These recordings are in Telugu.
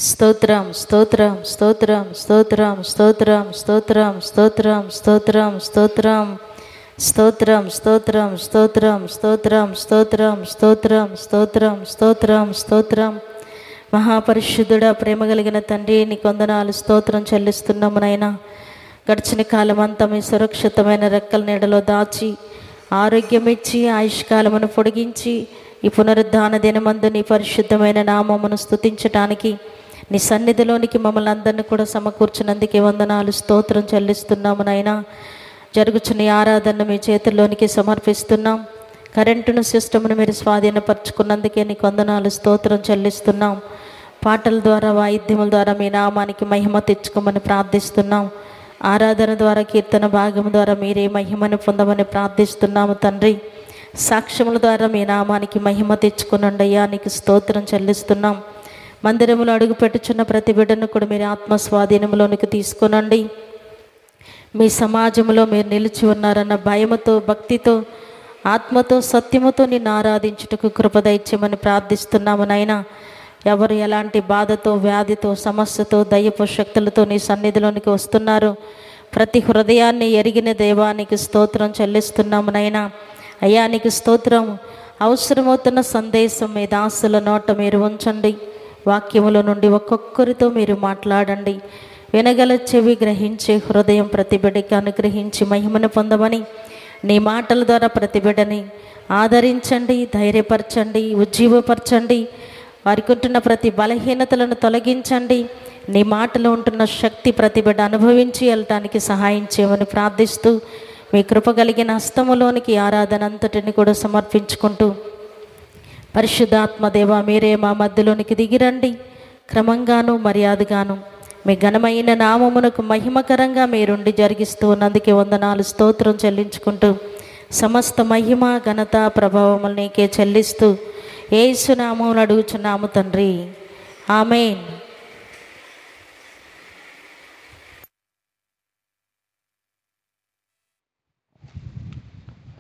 స్తోత్రం స్తోత్రం స్తోత్రం స్తోత్రం స్తోత్రం స్తోత్రం స్తోత్రం స్తోత్రం స్తోత్రం స్తోత్రం స్తోత్రం స్తోత్రం స్తోత్రం స్తోత్రం స్తోత్రం స్తోత్రం స్తోత్రం స్తోత్రం. మహాపరిశుద్ధుడా, ప్రేమ కలిగిన తండ్రి, నీ కొందనాలు స్తోత్రం చెల్లిస్తున్నాము నాయనా. గడిచిన కాలం అంతా మీ సురక్షితమైన రెక్కల నీడలో దాచి ఆరోగ్యం ఇచ్చి ఆయుష్కాలమును పొడిగించి ఈ పునరుద్ధాన దినమందు నీ పరిశుద్ధమైన నామమును స్తుతించటానికి నీ సన్నిధిలోనికి మమ్మల్ని అందరినీ కూడా సమకూర్చినందుకే వందనాలు స్తోత్రం చెల్లిస్తున్నాము నాయనా. జరుగుచున్న ఈ ఆరాధన మీ చేతుల్లోనికి సమర్పిస్తున్నాం. కరెంటును సిస్టమ్ను మీరు స్వాధీనపరచుకున్నందుకే నీకు వందనాలు స్తోత్రం చెల్లిస్తున్నాం. పాటల ద్వారా వాయిద్యముల ద్వారా మీ నామానికి మహిమ తెచ్చుకోమని ప్రార్థిస్తున్నాం. ఆరాధన ద్వారా కీర్తన భాగం ద్వారా మీరే మహిమను పొందమని ప్రార్థిస్తున్నాము తండ్రి. సాక్ష్యముల ద్వారా మీ నామానికి మహిమ తెచ్చుకునండి అయ్యా, నీకు స్తోత్రం చెల్లిస్తున్నాం. మందిరములో అడుగు పెట్టుచున్న ప్రతి బిడ్డను కూడా మీరు ఆత్మ స్వాధీనంలోనికి తీసుకునండి. మీ సమాజంలో మీరు నిలిచి ఉన్నారన్న భయముతో, భక్తితో, ఆత్మతో, సత్యముతో నిన్ను ఆరాధించుటకు కృప దయచేయమని ప్రార్థిస్తున్నాము నాయనా. ఎవరు ఎలాంటి బాధతో, వ్యాధితో, సమస్యతో, దయ్యపు శక్తులతో నీ సన్నిధిలోనికి వస్తున్నారు, ప్రతి హృదయాన్ని ఎరిగిన దేవానికి స్తోత్రం చెల్లిస్తున్నాము నాయనా. అయ్యా నీకు స్తోత్రం. అవసరమవుతున్న సందేశం మీ దాసుల నోట మీరు ఉంచండి. వాక్యముల నుండి ఒక్కొక్కరితో మీరు మాట్లాడండి. వినగల చెవి, గ్రహించే హృదయం ప్రతి బిడ్డకి అనుగ్రహించి మహిమను పొందమని నీ మాటల ద్వారా ప్రతి బిడ్డని ఆదరించండి, ధైర్యపరచండి, ఉజ్జీవపరచండి. వారికి ఉంటున్న ప్రతి బలహీనతలను తొలగించండి. నీ మాటలో ఉంటున్న శక్తి ప్రతి బిడ్డ అనుభవించి వెళ్ళటానికి సహాయం చేయమని ప్రార్థిస్తూ మీ కృప కలిగిన హస్తములోనికి ఆరాధన అంతటిని కూడా సమర్పించుకుంటూ, పరిశుద్ధాత్మదేవ మీరే మా మధ్యలోనికి దిగిరండి. క్రమంగాను మర్యాదగాను మీ ఘనమైన నామమునకు మహిమకరంగా మీరుండి జరిగిస్తూ ఉన్నందుకే వందనాలు స్తోత్రం చెల్లించుకుంటూ, సమస్త మహిమ ఘనత ప్రభావములు నీకే చెల్లిస్తూ యేసు నామమున అడుగుచున్నాము తండ్రి, ఆమేన్.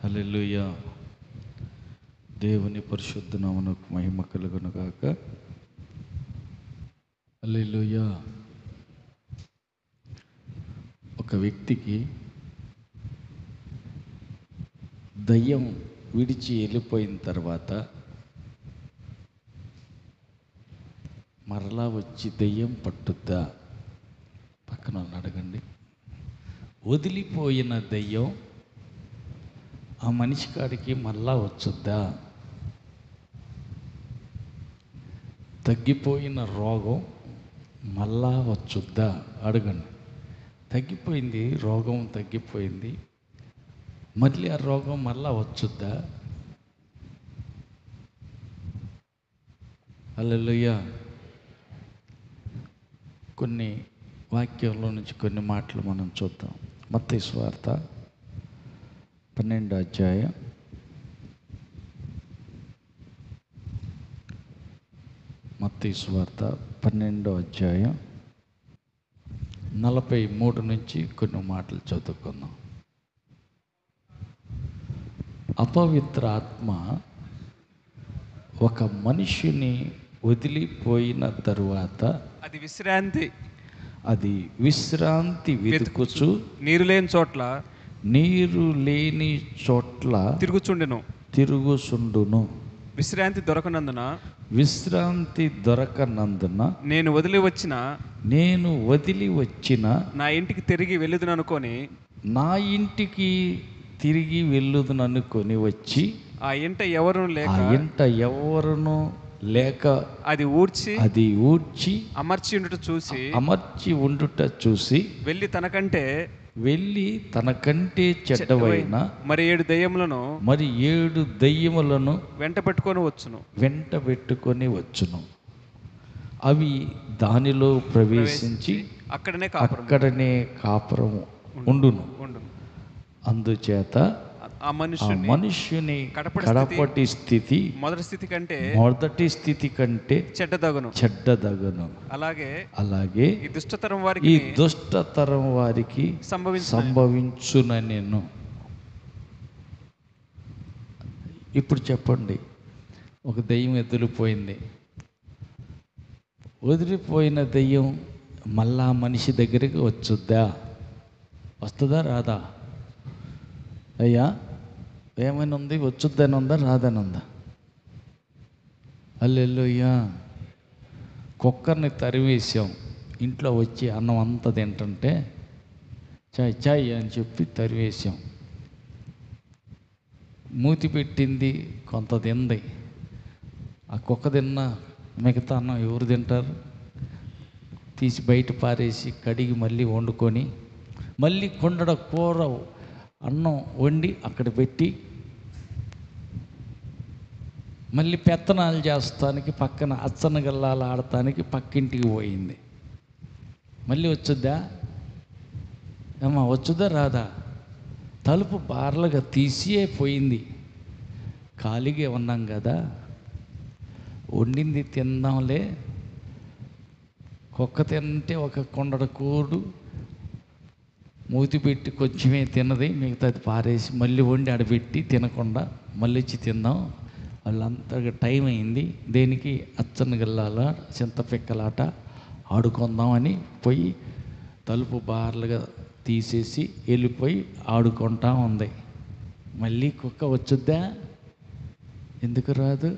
హల్లెలూయా. దేవుని పరిశుద్ధ నామమునకు మహిమ కలుగును గాక. హల్లెలూయా. ఒక వ్యక్తికి దయ్యం విడిచి వెళ్ళిపోయిన తర్వాత మరలా వచ్చి దయ్యం పట్టుద్దా? పక్కన వాళ్ళని అడగండి. వదిలిపోయిన దయ్యం ఆ మనిషి కాడికి మళ్ళా వచ్చుద్దా? తగ్గిపోయిన రోగం మళ్ళా వచ్చుద్దా? అడగండి. తగ్గిపోయింది, రోగం తగ్గిపోయింది, మళ్ళీ ఆ రోగం మళ్ళా వచ్చుద్దా? హల్లెలూయా. కొన్ని వాక్యంలో నుంచి కొన్ని మాటలు మనం చూద్దాం. మత్తయి సువార్త 12వ అధ్యాయం 43 నుంచి కొన్ని మాటలు చదువుకుందాం. అపవిత్ర ఆత్మ ఒక మనిషిని వదిలిపోయిన తరువాత అది విశ్రాంతి వెతుకుచు నీరు లేని చోట్ల తిరుగుచుండును. విశ్రాంతి దొరకనందున నేను వదిలి వచ్చిన నా ఇంటికి తిరిగి వెళ్ళుదుననుకొని వచ్చి ఆ ఇంట ఎవరును లేక అది ఊడ్చి అమర్చి ఉండుట చూసి వెళ్ళి తనకంటే చెడ్డవైన మరి 7 దయ్యములను వెంట పెట్టుకొని వచ్చును. అవి దానిలో ప్రవేశించి అక్కడనే కాపురం ఉండును. అందుచేత ఆ మనుష్యుని కడపటి స్థితి మొదటి స్థితి కంటే చెడ్డదగును. అలాగే ఈ దుష్టతరం వారికి సంభవించునెను. ఇప్పుడు చెప్పండి, ఒక దెయ్యం ఎదులిపోయింది, వదిలిపోయిన దెయ్యం మళ్ళా మనిషి దగ్గరికి వచ్చుద్దా? వస్తుందా రాదా? అయ్యా ఏమైనా ఉంది, వచ్చుద్దని ఉందా రాదని ఉందా? హల్లెలూయా. కుక్కర్ని తరివేసాం, ఇంట్లో వచ్చి అన్నం అంతా తింటుంటే చాయ్ చాయ్ అని చెప్పి తరివేసాం. మూతి పెట్టింది, కొంత తింది. ఆ కుక్క తిన్న మిగతా అన్నం ఎవరు తింటారు? తీసి బయట పారేసి కడిగి మళ్ళీ వండుకొని మళ్ళీ కొండడ కూర అన్నం వండి అక్కడ పెట్టి మళ్ళీ పెత్తనాలు చేస్తానికి పక్కన అచ్చన గల్లాలు ఆడటానికి పక్కింటికి పోయింది. మళ్ళీ వచ్చుద్దా? ఏమా వచ్చుద్దా రాదా? తలుపు బార్లుగా తీసియే పోయింది. ఖాళీగా ఉన్నాం కదా, వండింది తిందాంలే. కుక్క తింటే ఒక కొండడ కూడు మూతి పెట్టి కొంచెమే తిన్నది, మిగతాది పారేసి మళ్ళీ వండి ఆడబెట్టి తినకుండా మళ్ళీ వచ్చి తిందాం. వాళ్ళంతగా టైం అయింది. దేనికి? అచ్చన గల్లాల చింతపిక్కలాట ఆడుకుందామని పోయి తలుపు బార్లుగా తీసేసి వెళ్ళిపోయి ఆడుకుంటా ఉంది. మళ్ళీ కుక్క వచ్చుద్దా? ఎందుకు రాదు?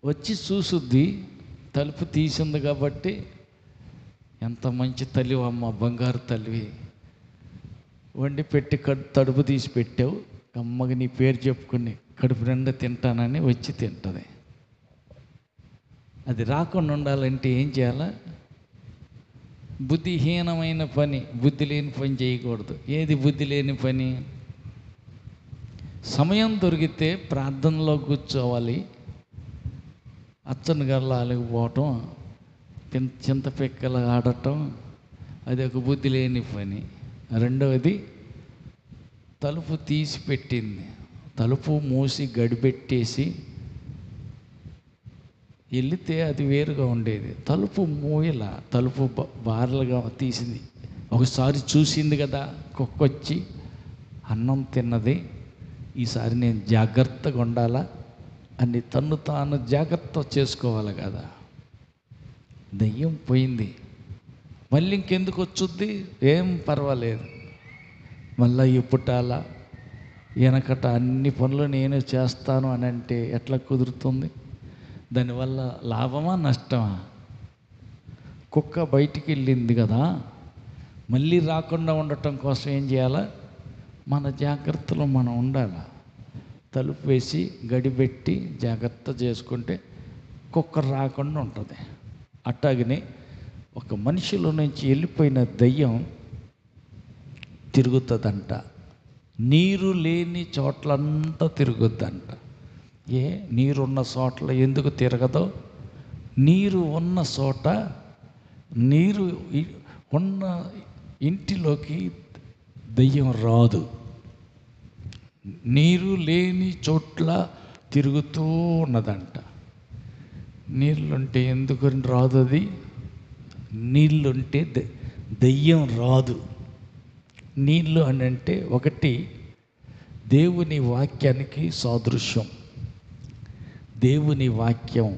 వచ్చి చూసుద్ది. తలుపు తీసింది కాబట్టి, ఎంత మంచి తల్లి అమ్మ, బంగారు తల్లివి, వండి పెట్టి తడుపు తీసి పెట్టావు, కమ్మగా నీ పేరు చెప్పుకుని కడుపు నిండా తింటానని వచ్చి తింటుంది. అది రాకుండా ఉండాలంటే ఏం చేయాలా? బుద్ధిహీనమైన పని, బుద్ధి లేని పని చేయకూడదు. ఏది బుద్ధి లేని పని? సమయం దొరికితే ప్రార్థనలో కూర్చోవాలి, అచ్చన గల్లాలకు పోవటం, చింతపిక్కలు ఆడటం, అది ఒక బుద్ధి లేని పని. రెండవది, తలుపు తీసి పెట్టింది, తలుపు మూసి గడిపెట్టేసి వెళితే అది వేరుగా ఉండేది. తలుపు మూయల, తలుపు బార్లుగా తీసింది. ఒకసారి చూసింది కదా కుక్కొచ్చి అన్నం తిన్నది, ఈసారి నేను జాగ్రత్తగా ఉండాలా అని తన్ను తాను జాగ్రత్త చేసుకోవాలి కదా. దెయ్యం పోయింది. మళ్ళీ ఇంకెందుకు వచ్చుద్ది? ఏం పర్వాలేదు, మళ్ళీ ఈ పుట్టాల వెనకట అన్ని పనులు నేను చేస్తాను అని అంటే ఎట్లా కుదురుతుంది? దానివల్ల లాభమా నష్టమా? కుక్క బయటికి వెళ్ళింది కదా, మళ్ళీ రాకుండా ఉండటం కోసం ఏం చేయాలా? మన జాగ్రత్తలో మనం ఉండాలి. తలుపు వేసి గడిపెట్టి జాగ్రత్త చేసుకుంటే కుక్క రాకుండా ఉంటుంది. అట్టాగనే ఒక మనిషిలో నుంచి వెళ్ళిపోయిన దయ్యం తిరుగుతుందంట. నీరు లేని చోట్లంతా తిరుగుద్దంట. ఏ నీరున్న చోట్ల ఎందుకు తిరగదో? నీరు ఉన్న చోట, నీరు ఉన్న ఇంటిలోకి దయ్యం రాదు. నీరు లేని చోట్ల తిరుగుతూ ఉన్నదంట. నీళ్ళుంటే ఎందుకు రాదు? అది నీళ్ళుంటే దెయ్యం రాదు. నీళ్ళు అని అంటే ఒకటి దేవుని వాక్యానికి సాదృశ్యం. దేవుని వాక్యం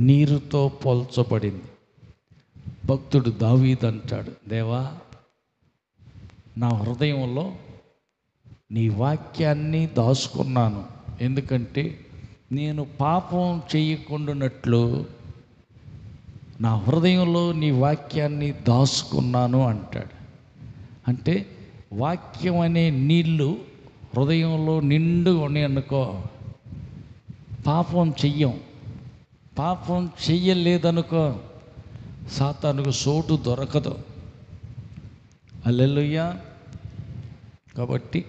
నీరుతో పోల్చబడింది. భక్తుడు దావీదు అంటాడు, దేవా నా హృదయంలో నీ వాక్యాన్ని దాచుకున్నాను, ఎందుకంటే నేను పాపం చేయకుండానట్లు నా హృదయంలో నీ వాక్యాన్ని దాచుకున్నాను అంటాడు. అంటే వాక్యం అనే నీళ్ళు హృదయంలో నిండుగా ఉన్నాయి అనుకో, పాపం చెయ్యం. పాపం చెయ్యలేదనుకో, సాతానుకు చోటు దొరకదు. హల్లెలూయా. కాబట్టి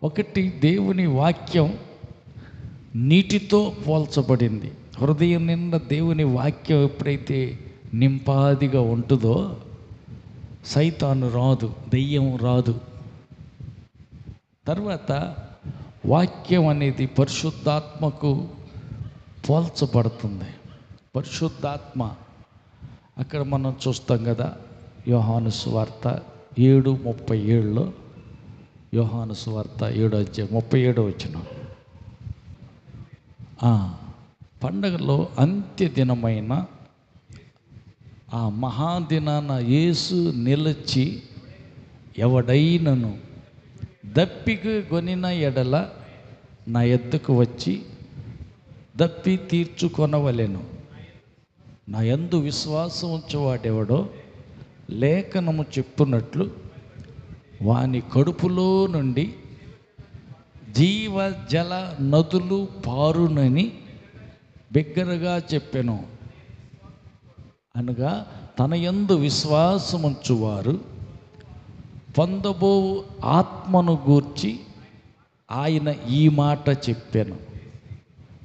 ఒకటి, దేవుని వాక్యం నీటితో పోల్చబడింది. హృదయం నిండా దేవుని వాక్యం ఎప్పుడైతే నింపాదిగా ఉంటుందో సైతాను రాదు, దెయ్యం రాదు. తర్వాత వాక్యం అనేది పరిశుద్ధాత్మకు పోల్చబడుతుంది. పరిశుద్ధాత్మ అక్కడ మనం చూస్తాం కదా, యోహాను సువార్త 7:37లో, యోహాను సువార్త 7:37 పండగలో అంత్య దినమైన ఆ మహాదినాన యేసు నిలిచి ఎవడైనను దప్పిక కొనిన ఎడల నా ఎద్దకు వచ్చి దప్పి తీర్చుకొనవలెను. నా యందు విశ్వాసం ఉంచువాడెవడో లేఖనము చెప్పున్నట్లు వాని కడుపులో నుండి జీవ జల నదులు పారునని బిగ్గరగా చెప్పెను. అనగా తన యందు విశ్వాసముంచువారు పొందబో ఆత్మను గూర్చి ఆయన ఈ మాట చెప్పాను.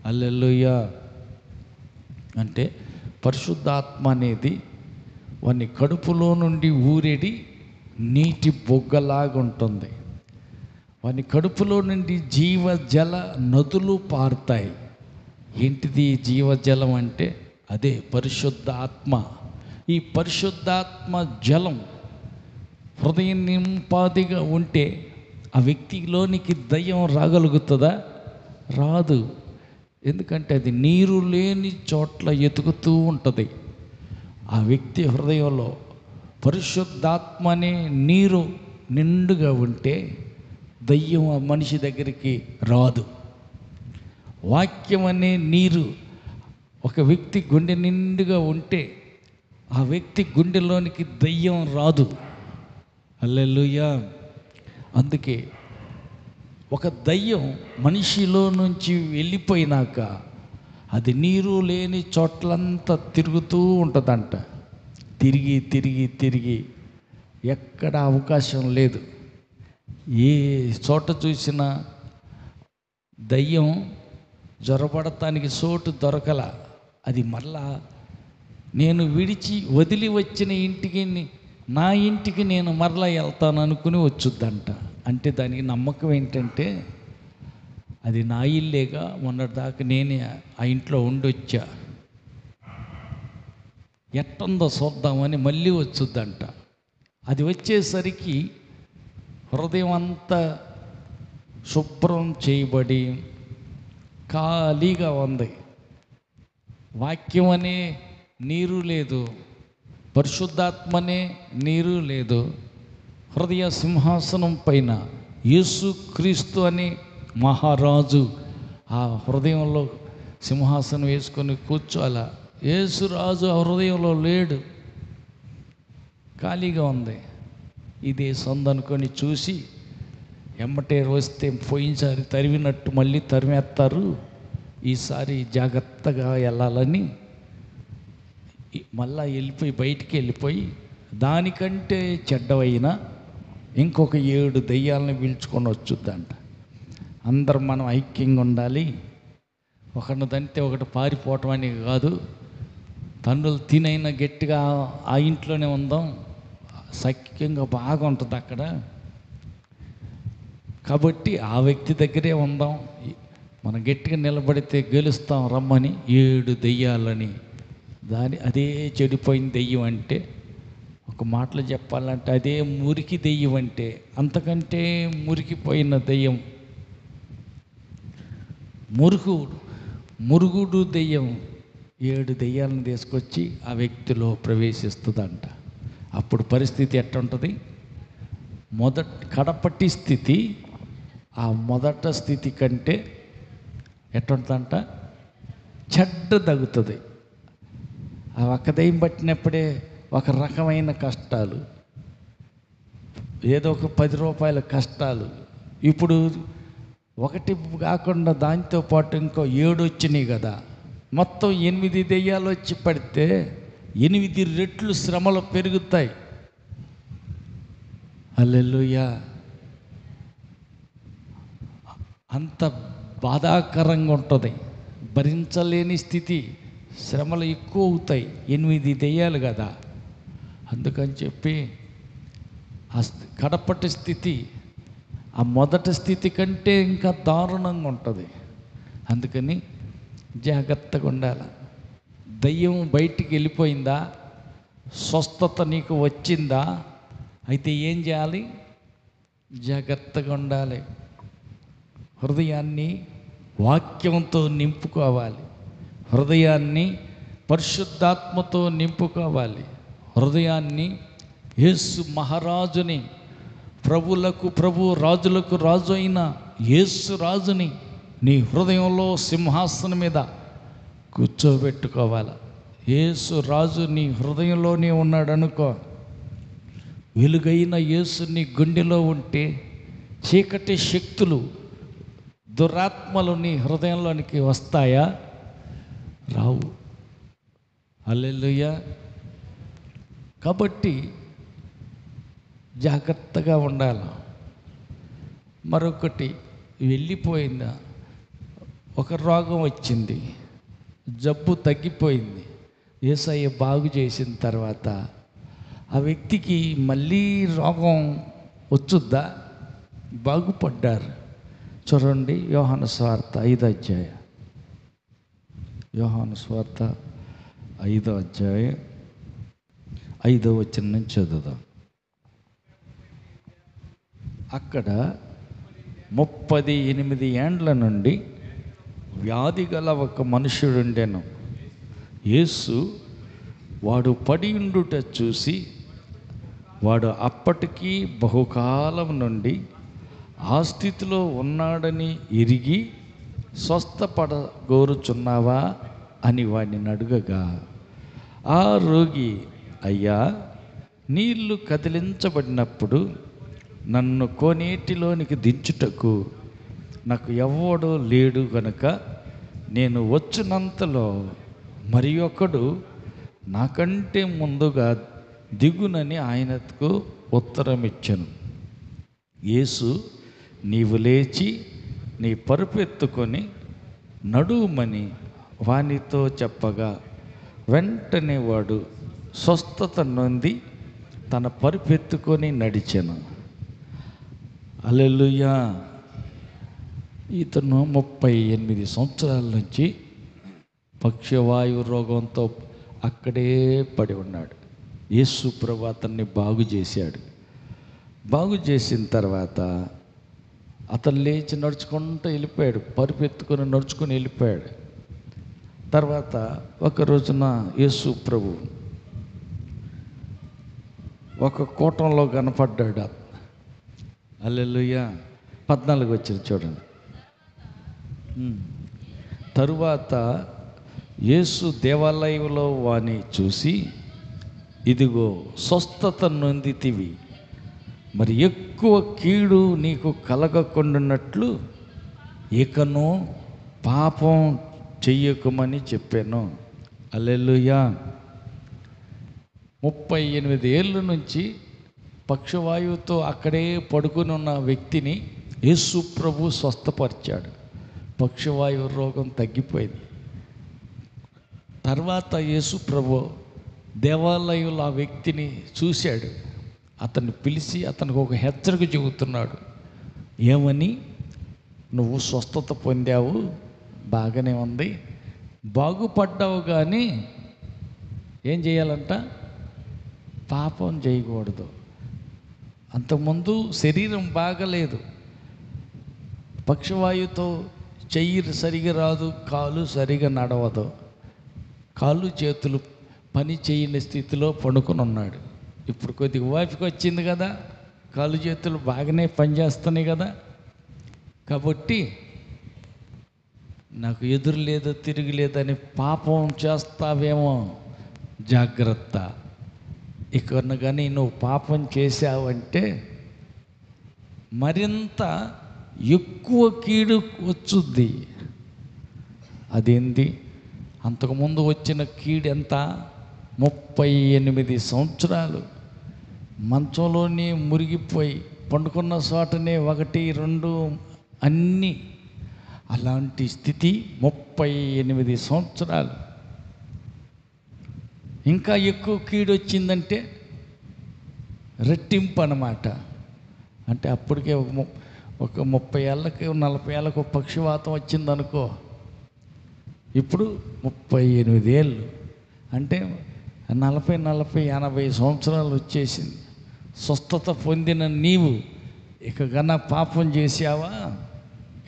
హల్లెలూయా. అంటే పరిశుద్ధాత్మ అనేది వాని కడుపులో నుండి ఊరేడి నీటి బొగ్గలాగుంటుంది. వాని కడుపులో నుండి జీవజల నదులు పారుతాయి. ఏంటిది జీవజలం అంటే? అదే పరిశుద్ధాత్మ. ఈ పరిశుద్ధాత్మ జలం హృదయం నింపాదిగా ఉంటే ఆ వ్యక్తిలోనికి దయ్యం రాగలుగుతుందా? రాదు. ఎందుకంటే అది నీరు లేని చోట్ల ఎతుకుతూ ఉంటుంది. ఆ వ్యక్తి హృదయంలో పరిశుద్ధాత్మ అనే నీరు నిండుగా ఉంటే దయ్యం ఆ మనిషి దగ్గరికి రాదు. వాక్యం అనే నీరు ఒక వ్యక్తి గుండె నిండుగా ఉంటే ఆ వ్యక్తి గుండెలోనికి దయ్యం రాదు. హల్లెలూయా. అందుకే ఒక దయ్యం మనిషిలో నుంచి వెళ్ళిపోయినాక అది నీరు లేని చోట్లంతా తిరుగుతూ ఉంటుందంట. తిరిగి తిరిగి తిరిగి ఎక్కడ అవకాశం లేదు. ఏ చోట చూసినా దయ్యం జ్వరపడటానికి చోటు దొరకల. అది మరలా నేను విడిచి వదిలి వచ్చిన ఇంటికి, నా ఇంటికి నేను మరలా వెళ్తాను అనుకుని వచ్చుద్దంట. అంటే దానికి నమ్మకం ఏంటంటే అది నా ఇల్లేగా, మొన్నటిదాకా నేనే ఆ ఇంట్లో ఉండొచ్చా, ఎట్టుందో చూద్దామని మళ్ళీ వచ్చుద్దంట. అది వచ్చేసరికి హృదయం అంతా శుభ్రం చేయబడి ఖాళీగా ఉంది. వాక్యం అనే నీరు లేదు, పరిశుద్ధాత్మనే నీరు లేదు. హృదయ సింహాసనం పైన యేసుక్రీస్తు అనే మహారాజు ఆ హృదయంలో సింహాసనం వేసుకొని కూర్చోాల. యేసురాజు ఆ హృదయంలో లేడు, ఖాళీగా ఉంది. ఇదే సొందనుకొని చూసి ఎమ్మటే వస్తే పోయినసారి తరివినట్టు మళ్ళీ తరిమేస్తారు, ఈసారి జాగ్రత్తగా వెళ్ళాలని మళ్ళా వెళ్ళిపోయి బయటికి వెళ్ళిపోయి దానికంటే చెడ్డవైనా ఇంకొక 7 దెయ్యాలను పీల్చుకొని వచ్చుద్దంట. అందరం మనం ఐక్యంగా ఉండాలి. ఒకరిని దంటే ఒకటి పారిపోవటం అని కాదు. తండ్రులు తినైనా గట్టిగా ఆ ఇంట్లోనే ఉందాం, సఖ్యంగా బాగా ఉంటుంది అక్కడ. కాబట్టి ఆ వ్యక్తి దగ్గరే ఉందాం, మనం గట్టిగా నిలబడితే గెలుస్తాం రమ్మని 7 దెయ్యాలని. అదే చెడిపోయిన దెయ్యం అంటే, ఒక మాటలు చెప్పాలంటే అదే మురికి దెయ్యం అంటే, అంతకంటే మురికిపోయిన దెయ్యం మురుగుడు దెయ్యం 7 దెయ్యాలను తీసుకొచ్చి ఆ వ్యక్తిలో ప్రవేశిస్తుందంట. అప్పుడు పరిస్థితి ఎట్టుంటుంది? కడపటి స్థితి ఆ మొదట స్థితి కంటే ఎట్టుంటుందంట? చెడ్డ తగ్గుతుంది. ఆ ఒక్క దెయ్యం పట్టినప్పుడే ఒక రకమైన కష్టాలు, ఏదో ఒక 10 రూపాయల కష్టాలు. ఇప్పుడు ఒకటి కాకుండా దాంతో పాటు ఇంకో 7 వచ్చినాయి కదా, మొత్తం 8 దెయ్యాలు వచ్చి పడితే 8 రెట్లు శ్రమలు పెరుగుతాయి. హల్లెలూయా. అంత బాధాకరంగా ఉంటుంది, భరించలేని స్థితి, శ్రమలు ఎక్కువ అవుతాయి. 8 దెయ్యాలు కదా. అందుకని చెప్పి ఆ కడపటి స్థితి ఆ మొదటి స్థితి కంటే ఇంకా దారుణంగా ఉంటుంది. అందుకని జాగ్రత్తగా ఉండాలి. దయ్యం బయటికి వెళ్ళిపోయిందా, స్వస్థత నీకు వచ్చిందా, అయితే ఏం చేయాలి? జాగ్రత్తగా ఉండాలి. హృదయాన్ని వాక్యంతో నింపుకోవాలి, హృదయాన్ని పరిశుద్ధాత్మతో నింపుకోవాలి. హృదయాన్ని యేసు మహారాజుని, ప్రభులకు ప్రభు, రాజులకు రాజు అయిన యేసు రాజుని నీ హృదయంలో సింహాసనం మీద కూర్చోబెట్టుకోవాలి. యేసు రాజు నీ హృదయంలోనే ఉన్నాడు అనుకో. వెలుగైన యేసు నీ గుండెలో ఉంటే చీకటి శక్తులు, దురాత్మలు నీ హృదయంలోనికి వస్తాయా? రావు. హల్లెలూయా. కాబట్టి జాగ్రత్తగా ఉండాలి. మరొకటి, వెళ్ళిపోయిందా, ఒక రోగం వచ్చింది, జబ్బు తగ్గిపోయింది, యేసయ్య బాగు చేసిన తర్వాత ఆ వ్యక్తికి మళ్ళీ రోగం వచ్చుద్దా? బాగుపడ్డారు. చూడండి, యోహాను సువార్త 5వ అధ్యాయం. యోహాను సువార్త 5వ అధ్యాయం 5వ వచనం నుంచి చదువుదాం. అక్కడ 38 ఏండ్ల నుండి వ్యాధి గల ఒక మనుష్యుడుండెను. యేసు వాడు పడి ఉండుట చూసి, వాడు అప్పటికీ బహుకాలం నుండి ఆ స్థితిలో ఉన్నాడని ఎరిగి, స్వస్థపడగోరుచున్నావా అని వాడిని అడుగగా, ఆ రోగి, అయ్యా, నీళ్లు కదిలించబడినప్పుడు నన్ను కోనేటిలోనికి దించుటకు నాకు ఎవ్వడూ లేడు గనుక నేను వచ్చినంతలో మరి ఒకడు నాకంటే ముందుగా దిగునని ఆయనకు ఉత్తరం ఇచ్చెను. యేసు, నీవు లేచి నీ పరుపెత్తుకొని నడుమని వానితో చెప్పగా, వెంటనే వాడు స్వస్థత నొంది తన పరుపెత్తుకొని నడిచెను. హల్లెలూయా. ఇతను 38 సంవత్సరాల నుంచి పక్షవాయు రోగంతో అక్కడే పడి ఉన్నాడు. యేసు ప్రభు అతన్ని బాగు చేశాడు. బాగు చేసిన తర్వాత అతను లేచి నడుచుకుంటూ వెళ్ళిపోయాడు, పరుపెత్తుకొని నడుచుకొని వెళ్ళిపోయాడు. తర్వాత ఒక రోజున యేసు ప్రభు ఒక కూటంలో కనపడ్డాడు. హల్లెలూయా. 14 వచ్చింది చూడండి. తరువాత యేసు దేవాలయంలో వాని చూసి, ఇదిగో స్వస్థత నొందితివి, మరి ఎక్కువ కీడు నీకు కలగకుండానట్లు ఇకను పాపం చెయ్యకుమని చెప్పాను. హల్లెలూయా. 38 ఏళ్ళ నుంచి పక్షవాయువుతో అక్కడే పడుకుని ఉన్న వ్యక్తిని యేసు ప్రభు స్వస్థపరిచాడు. పక్షవాయువు రోగం తగ్గిపోయింది. తర్వాత యేసు ప్రభు దేవాలయంలో ఆ వ్యక్తిని చూశాడు. అతన్ని పిలిచి అతనికి ఒక హెచ్చరిక చెబుతున్నాడు. ఏమని? నువ్వు స్వస్థత పొందావు, బాగానే ఉంది, బాగుపడ్డావు, కానీ ఏం చేయాలంట? పాపం చేయకూడదు. అంతకుముందు శరీరం బాగలేదు, పక్షవాయువుతో చెయ్యి సరిగా రాదు, కాలు సరిగా నడవదు, కాళ్ళు చేతులు పని చేయని స్థితిలో పడుకొని ఉన్నాడు. ఇప్పుడు కొద్దిగా ఓపిక వచ్చింది కదా, కాళ్ళు చేతులు బాగానే పనిచేస్తున్నాయి కదా, కాబట్టి నాకు ఎదురు లేదు తిరిగి లేదని పాపం చేస్తావేమో, జాగ్రత్త. ఇక్కడ కానీ నువ్వు పాపం చేసావంటే మరింత ఎక్కువ కీడు వచ్చుద్ది. అదేంటి? అంతకుముందు వచ్చిన కీడు ఎంత? 38 సంవత్సరాలు మంచంలోనే మురిగిపోయి పండుకున్న చోటనే 1, 2 అన్నీ, అలాంటి స్థితి 38 సంవత్సరాలు. ఇంకా ఎక్కువ కీడు వచ్చిందంటే రెట్టింపు అన్నమాట. అంటే అప్పటికే ఒక 30 ఏళ్ళకి 40 ఏళ్ళకు పక్షవాతం వచ్చిందనుకో, ఇప్పుడు 38 ఏళ్ళు అంటే 40, 80 సంవత్సరాలు వచ్చేసింది. స్వస్థత పొందిన నీవు ఇక గన పాపం చేసావా,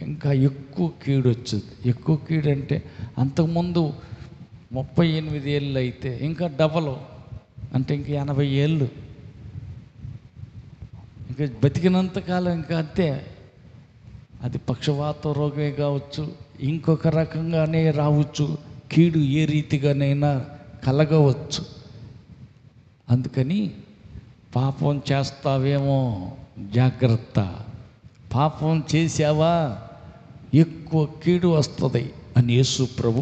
ఇంకా ఎక్కువ కీడు వచ్చింది. ఎక్కువ కీడు అంటే అంతకుముందు 38 ఏళ్ళు అయితే ఇంకా డబల్ అంటే ఇంక 80 ఏళ్ళు, ఇంకా బతికినంతకాలం ఇంకా అంతే. అది పక్షవాత రోగమే కావచ్చు, ఇంకొక రకంగానే రావచ్చు, కీడు ఏ రీతిగానైనా కలగవచ్చు. అందుకని పాపం చేస్తావేమో జాగ్రత్త, పాపం చేసావా ఎక్కువ కీడు వస్తుంది అని యేసు ప్రభు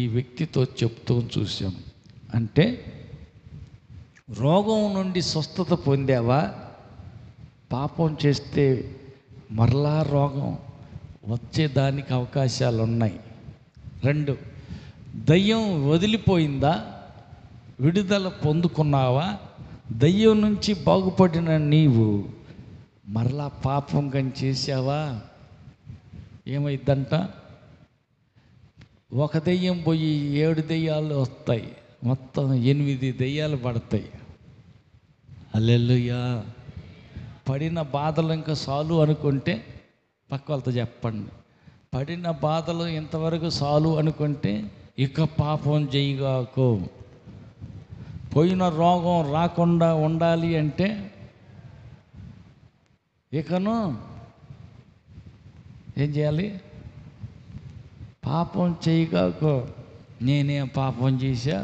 ఈ వ్యక్తితో చెప్తూ చూసాం. అంటే రోగం నుండి స్వస్థత పొందావా, పాపం చేస్తే మరలా రోగం వచ్చేదానికి అవకాశాలు ఉన్నాయి. 2, దయ్యం వదిలిపోయిందా, విడుదల పొందుకున్నావా, దయ్యం నుంచి బాగుపడిన నీవు మరలా పాపం కానీ చేసావా ఏమైందంట, ఒక దెయ్యం పోయి 7 దెయ్యాలు వస్తాయి, మొత్తం 8 దెయ్యాలు పడతాయి. హల్లెలూయా. పడిన బాధలు ఇంకా చాలు అనుకుంటే పక్క వాళ్ళతో చెప్పండి, పడిన బాధలు ఇంతవరకు చాలు అనుకుంటే ఇక పాపం చేయగాకు. పోయిన రోగం రాకుండా ఉండాలి అంటే ఇకను ఏం చేయాలి, పాపం చేయగాకు. నేనేం పాపం చేశా,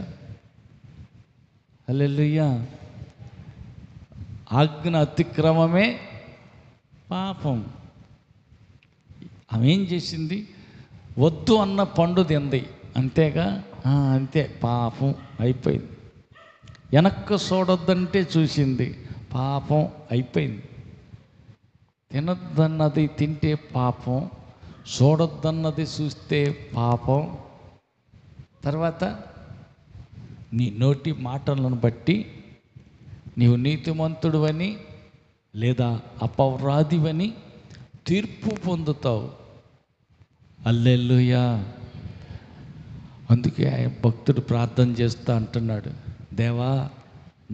హల్లెలూయా. ఆజ్ఞ అతిక్రమమే పాపం. ఆమె ఏం చేసింది, వద్దు అన్న పండు తింది, అంతేగా, అంతే పాపం అయిపోయింది. వెనక్కు చూడొద్దంటే చూసింది, పాపం అయిపోయింది. తినొద్దన్నది తింటే పాపం, చూడొద్దన్నది చూస్తే పాపం. తర్వాత నీ నోటి మాటలను బట్టి నీవు నీతిమంతుడివని లేదా అపరాధివని తీర్పు పొందుతావు. హల్లెలూయా. అందుకే భక్తుడు ప్రార్థన చేస్తా అంటున్నాడు, దేవా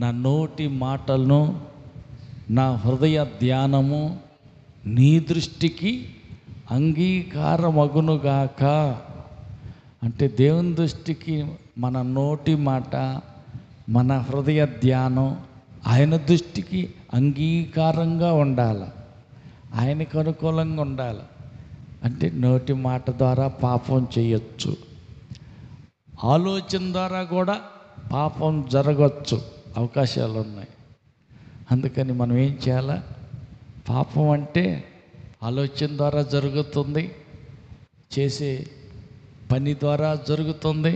నా నోటి మాటలను నా హృదయ ధ్యానము నీ దృష్టికి అంగీకారమగునుగాక. అంటే దేవుని దృష్టికి మన నోటి మాట, మన హృదయ ధ్యానం ఆయన దృష్టికి అంగీకారంగా ఉండాలి, ఆయనకు అనుకూలంగా ఉండాలి. అంటే నోటి మాట ద్వారా పాపం చేయొచ్చు, ఆలోచన ద్వారా కూడా పాపం జరగవచ్చు, అవకాశాలు ఉన్నాయి. అందుకని మనం ఏం చేయాలా, పాపం అంటే ఆలోచన ద్వారా జరుగుతుంది, చేసే పని ద్వారా జరుగుతుంది,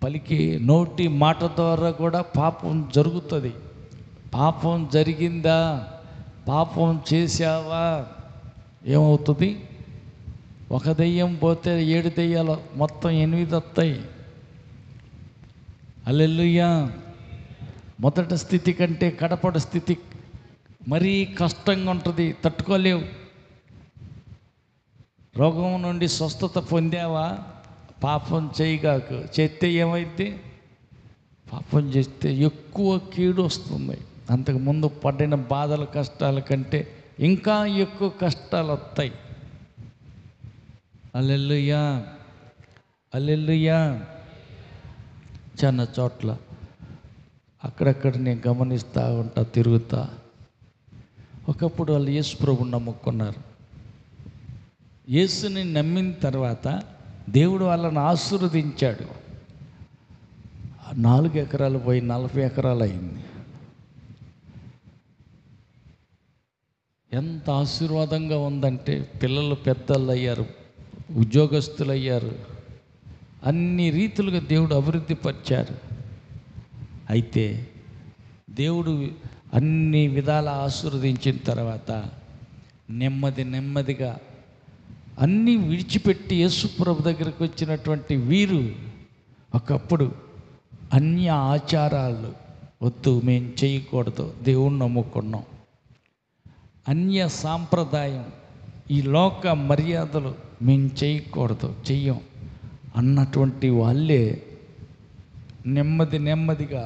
పలికి నోటి మాట ద్వారా కూడా పాపం జరుగుతుంది. పాపం జరిగిందా, పాపం చేసావా, ఏమవుతుంది, ఒక దెయ్యం పోతే 7 దెయ్యాలు మొత్తం 8 వస్తాయి. హల్లెలూయా. మొదటి స్థితి కంటే కడపడి స్థితి మరీ కష్టంగా ఉంటుంది, తట్టుకోలేవు. రోగం నుండి స్వస్థత పొందావా, పాపం చేయగాకు. చేస్తే ఏమైతే, పాపం చేస్తే ఎక్కువ కీడు వస్తుంది. అంతకుముందు పడిన బాధల కష్టాల కంటే ఇంకా ఎక్కువ కష్టాలు వస్తాయి. హల్లెలూయా, హల్లెలూయా. చాలా చోట్ల అక్కడక్కడ నేను గమనిస్తూ ఉంటా, తిరుగుతా. ఒకప్పుడు వాళ్ళు యేసు ప్రభుని నమ్ముకున్నారు. యేసుని నమ్మిన తర్వాత దేవుడు వాళ్ళని ఆశీర్వదించాడు. 4 ఎకరాలు పోయి 40 ఎకరాలు అయింది. ఎంత ఆశీర్వాదంగా ఉందంటే, పిల్లలు పెద్దలు అయ్యారు, ఉద్యోగస్తులు అయ్యారు, అన్ని రీతులుగా దేవుడు అభివృద్ధి పరిచారు. అయితే దేవుడు అన్ని విధాల ఆశీర్వదించిన తర్వాత నెమ్మదిగా అన్నీ విడిచిపెట్టి యేసు ప్రభు దగ్గరికి వచ్చినటువంటి వీరు ఒకప్పుడు అన్య ఆచారాలు వద్దు, మేము చేయకూడదు, దేవుణ్ణి నమ్ముకున్నాం, అన్య సాంప్రదాయం, ఈ లోక మర్యాదలు మేము చేయకూడదు, చెయ్యం అన్నటువంటి వాళ్ళే నెమ్మదిగా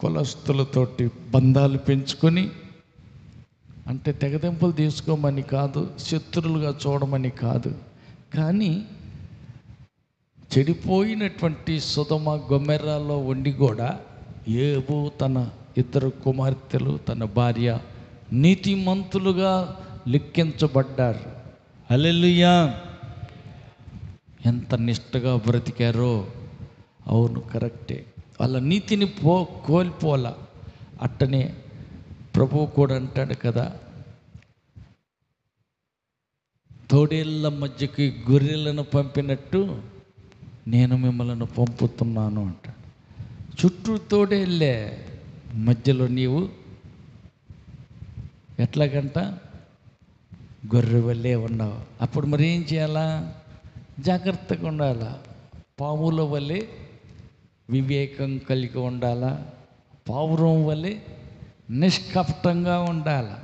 కులస్తులతోటి బంధాలు పెంచుకొని, అంటే తెగదెంపులు తీసుకోమని కాదు, శత్రువులుగా చూడమని కాదు, కానీ చెడిపోయినటువంటి సొదొమ గొమొర్రాలో ఉండి కూడా ఏబు తన 2 కుమార్తెలు తన భార్య నీతిమంతులుగా లెక్కించబడ్డారు. హల్లెలూయా! ఎంత నిష్ఠగా బ్రతికారో. అవును, కరెక్టే. వాళ్ళ నీతిని కోల్పోలా. అట్టనే ప్రభువు కూడా అంటాడు కదా, తోడేళ్ళ మధ్యకి గొర్రెలను పంపినట్టు నేను మిమ్మల్ని పంపుతున్నాను అంటాడు. చుట్టూ తోడేళ్ళే, మధ్యలో నీవు ఎట్లాగంట గొర్రె వల్లే ఉన్నావు. అప్పుడు మరి ఏం చేయాలా? జాగ్రత్తగా ఉండాలా. పావుల వల్లే వివేకం కలిగి ఉండాలా. పావురం వల్లే నిష్కపటంగా ఉండాలా.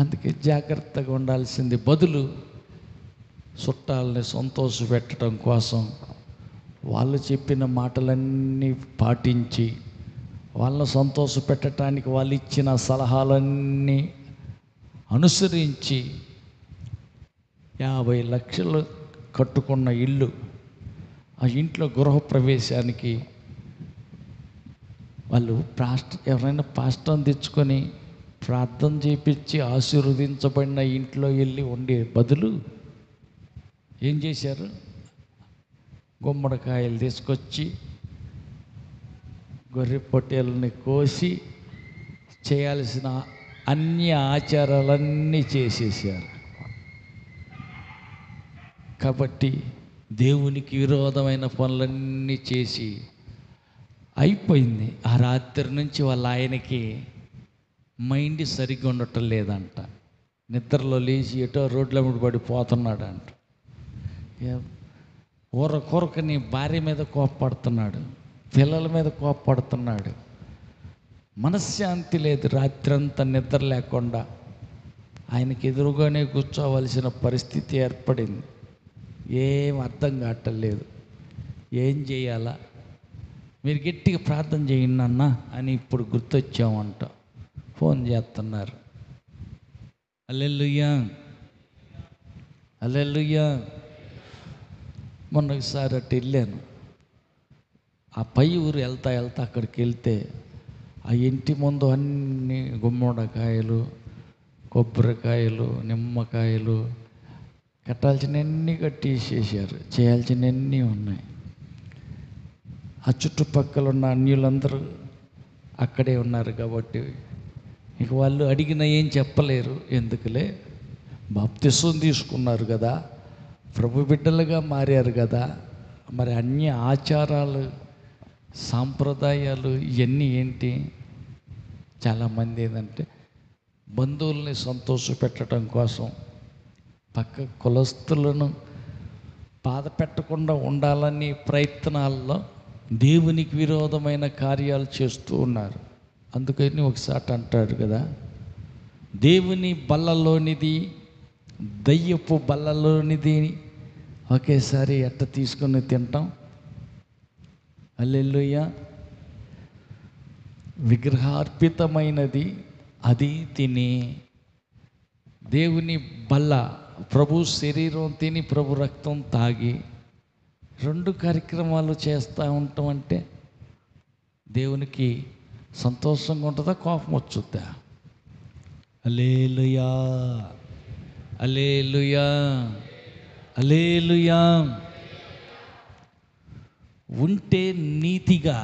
అందుకే జాగ్రత్తగా ఉండాల్సింది. బదులు చుట్టాలని సంతోష పెట్టడం కోసం వాళ్ళు చెప్పిన మాటలన్నీ పాటించి వాళ్ళని సంతోష పెట్టడానికి వాళ్ళు ఇచ్చిన సలహాలన్నీ అనుసరించి 50 లక్షలు కట్టుకున్న ఇల్లు, ఆ ఇంట్లో గృహప్రవేశానికి వాళ్ళు ఎవరైనా పాస్టర్ని తెచ్చుకొని ప్రార్థన చేపించి ఆశీర్వదించబడిన ఇంట్లో వెళ్ళి ఉండే బదులు ఏం చేశారు? గుమ్మడికాయలు తీసుకొచ్చి గొర్రె పొట్టేళ్ళని కోసి చేయాల్సిన అన్ని ఆచారాలన్నీ చేసేసారు. కాబట్టి దేవునికి విరోధమైన పనులన్నీ చేసి అయిపోయింది. ఆ రాత్రి నుంచి వాళ్ళ ఆయనకి మైండ్ సరిగ్గా ఉండటం లేదంట. నిద్రలో లేచి ఎటో రోడ్ల మీద పడిపోతున్నాడంట. ఊరకొరకని భార్య మీద కోప్పడుతున్నాడు, పిల్లల మీద కోప్పడుతున్నాడు. మనశ్శాంతి లేదు. రాత్రంతా నిద్ర లేకుండా ఆయనకి ఎదురుగానే కూర్చోవలసిన పరిస్థితి ఏర్పడింది. ఏం అర్థం కావట్లేదు. ఏం చేయాలా? మీరు గట్టిగా ప్రార్థన చేయండి అన్న అని ఇప్పుడు గుర్తొచ్చామంట. ఫోన్ చేస్తున్నారు. హల్లెలూయా, హల్లెలూయా. మొన్న ఒకసారి అటు వెళ్ళాను. ఆ పై ఊరు వెళ్తా అక్కడికి వెళ్తే ఆ ఇంటి ముందు అన్ని గుమ్మడికాయలు, కొబ్బరికాయలు, నిమ్మకాయలు కట్టాల్సినవన్నీ కట్టేసేసారు. చేయాల్సినవన్నీ ఉన్నాయి. ఆ చుట్టుపక్కల ఉన్న అన్యులందరూ అక్కడే ఉన్నారు కాబట్టి ఇక వాళ్ళు అడిగిన ఏం చెప్పలేరు. ఎందుకులే, బాప్తిసం తీసుకున్నారు కదా, ప్రభు బిడ్డలుగా మారారు కదా, మరి అన్ని ఆచారాలు సాంప్రదాయాలు ఇవన్నీ ఏంటి? చాలామంది ఏంటంటే బంధువుల్ని సంతోష పెట్టడం కోసం పక్క కులస్తులను బాధ పెట్టకుండా ఉండాలని ప్రయత్నాల్లో దేవునికి విరోధమైన కార్యాలు చేస్తూ ఉన్నారు. అందుకని ఒకసారి అంటాడు కదా, దేవుని బల్లలోనిది దయ్యపు బల్లలోనిది ఒకేసారి ఎట్ట తీసుకొని తింటాం? హల్లెలూయా. విగ్రహార్పితమైనది అది తిని, దేవుని బల్ల ప్రభు శరీరం తిని ప్రభు రక్తం తాగి 2 కార్యక్రమాలు చేస్తూ ఉంటాం అంటే దేవునికి సంతోషంగా ఉంటుందా, కోపం వచ్చుద్దా? హల్లెలూయా, హల్లెలూయా, హల్లెలూయా. ఉంటే నీతిగా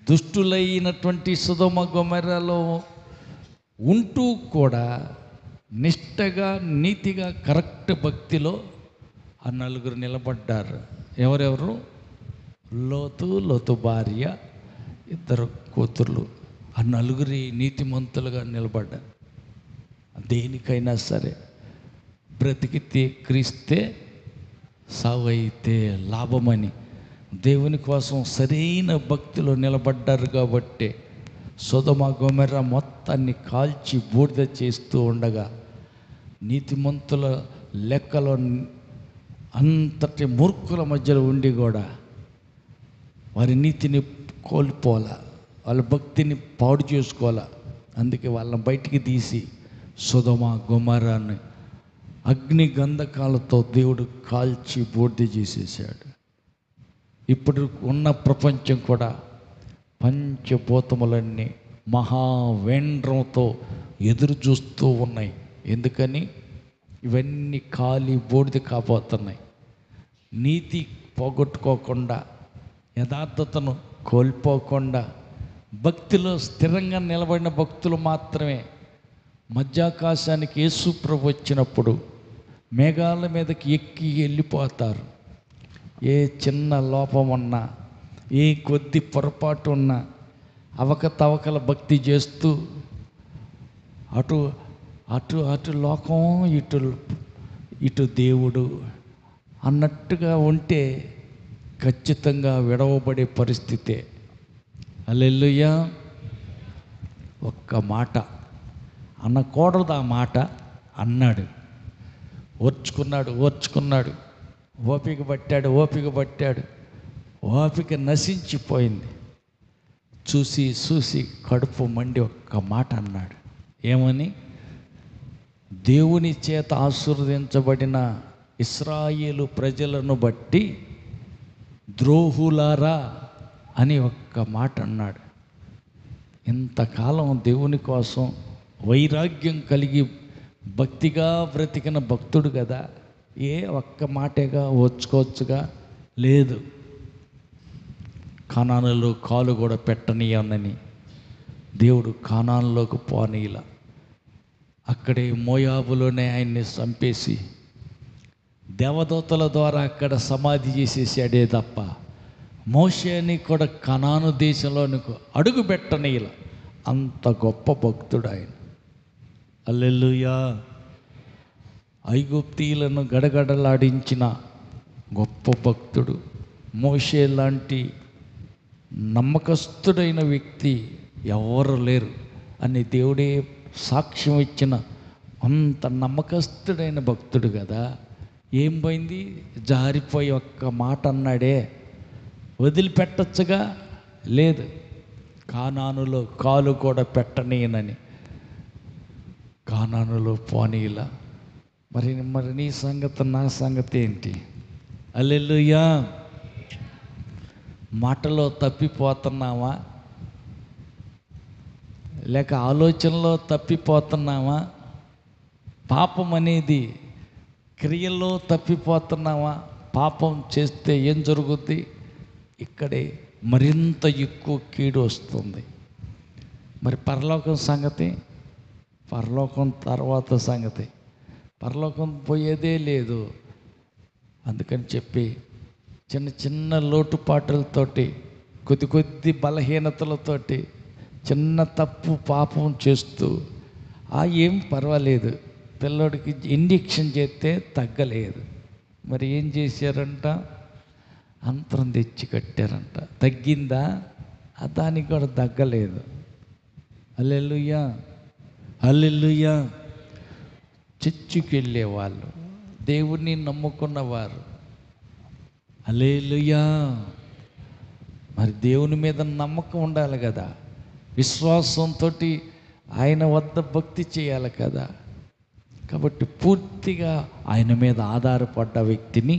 దుష్టులైనటువంటి సొదొమ గొమొర్రాలో ఉంటూ కూడా నిష్టగా నీతిగా కరెక్ట్ భక్తిలో ఆ 4 నిలబడ్డారు. ఎవరెవరు? లోతు భార్య, 2 కూతుర్లు. ఆ 4 నీతిమంతులుగా నిలబడ్డారు. దేనికైనా సరే బ్రతికితే క్రీస్తే, సావైతే లాభమని దేవుని కోసం సరైన భక్తిలో నిలబడ్డారు. కాబట్టి సొదొమ గొమొర్రా మొత్తాన్ని కాల్చి బూడిద చేస్తూ ఉండగా నీతిమంతుల లెక్కలో అంతటి మూర్ఖుల మధ్యలో ఉండి కూడా వారి నీతిని కోల్పోవాలా, వాళ్ళ భక్తిని పాడు చేసుకోవాలా. అందుకే వాళ్ళని బయటికి తీసి సొదొమ గొమొర్రాని అగ్ని గంధకాలతో దేవుడు కాల్చి బూడిద చేసేసాడు. ఇప్పుడు ఉన్న ప్రపంచం కూడా పంచభూతములన్నీ మహావేంద్రంతో ఎదురు చూస్తూ ఉన్నాయి. ఎందుకని? ఇవన్నీ కాలి బూడిద కాబోతున్నాయి. నీతి పోగొట్టుకోకుండా, యథార్థతను కోల్పోకుండా, భక్తిలో స్థిరంగా నిలబడిన భక్తులు మాత్రమే మధ్యాకాశానికి యేసు ప్రభు వచ్చినప్పుడు మేఘాల మీదకి ఎక్కి వెళ్ళిపోతారు. ఏ చిన్న లోపం ఉన్నా, ఏ కొద్ది పొరపాటు ఉన్నా అవకతవకల భక్తి చేస్తూ అటు అటు అటు లోకం, ఇటు దేవుడు అన్నట్టుగా ఉంటే ఖచ్చితంగా విడవబడే పరిస్థితే. హల్లెలూయా. ఒక్క మాట అనకూడదు, ఆ మాట అన్నాడు. ఓర్చుకున్నాడు, ఓపిక పట్టాడు. ఓపిక నశించిపోయింది. చూసి కడుపు మండి ఒక్క మాట అన్నాడు. ఏమని? దేవుని చేత ఆశీర్వదించబడిన ఇశ్రాయేలు ప్రజలను బట్టి ద్రోహులారా అని ఒక్క మాట అన్నాడు. ఇంతకాలం దేవుని కోసం వైరాగ్యం కలిగి భక్తిగా బ్రతికిన భక్తుడు కదా, ఒక్క మాటేగా ఓర్చుకోవచ్చుగా. లేదు, కానానులో కాలు కూడా పెట్టనీయనని దేవుడు కానానులోకి పోనీలా. అక్కడే మోయాబులోనే ఆయన్ని చంపేసి దేవదూతల ద్వారా అక్కడ సమాధి చేసేసాడే తప్ప మోషేని కూడా కనాను దేశంలోనికి అడుగు పెట్టనీయలా. అంత గొప్ప భక్తుడు ఆయన. హల్లెలూయా. ఐగుప్తీయులను గడగడలాడించిన గొప్ప భక్తుడు. మోషే లాంటి నమ్మకస్తుడైన వ్యక్తి ఎవరు లేరు అని దేవుడే సాక్ష్యం ఇచ్చిన అంత నమ్మకస్తుడైన భక్తుడు కదా. ఏం పోయింది? జారిపోయి ఒక్క మాట అన్నాడే, వదిలిపెట్టచ్చుగా. లేదు, కానానులో కాలు కూడా పెట్టనీయనని కానానులో పోనీలా. మరి నీ సంగతి, నా సంగతి ఏంటి? హల్లెలూయా. మాటలో తప్పిపోతున్నావా, లేక ఆలోచనలో తప్పిపోతున్నావా? పాపం అనేది క్రియల్లో తప్పిపోతున్నావా? పాపం చేస్తే ఏం జరుగుద్ది? ఇక్కడే మరింత ఎక్కువ కీడు వస్తుంది. మరి పరలోకం సంగతి, పరలోకం తర్వాత సంగతి. పరలోకం పోయేదే లేదు. అందుకని చెప్పి చిన్న చిన్న లోటుపాటులతోటి, కొద్ది బలహీనతలతోటి, చిన్న తప్పు పాపం చేస్తూ ఏం పర్వాలేదు, పిల్లోడికి ఇంజెక్షన్ చేస్తే తగ్గలేదు. మరి ఏం చేశారంట? అంతరం తెచ్చి కట్టారంట. తగ్గిందా? దానికి కూడా తగ్గలేదు. హల్లెలూయా. హల్లెలూయా. చర్చికి వెళ్ళేవాళ్ళు, దేవుణ్ణి నమ్ముకున్నవారు. హల్లెలూయా. మరి దేవుని మీద నమ్మకం ఉండాలి కదా, విశ్వాసంతో ఆయన వద్ద భక్తి చేయాలి కదా. కాబట్టి పూర్తిగా ఆయన మీద ఆధారపడ్డ వ్యక్తిని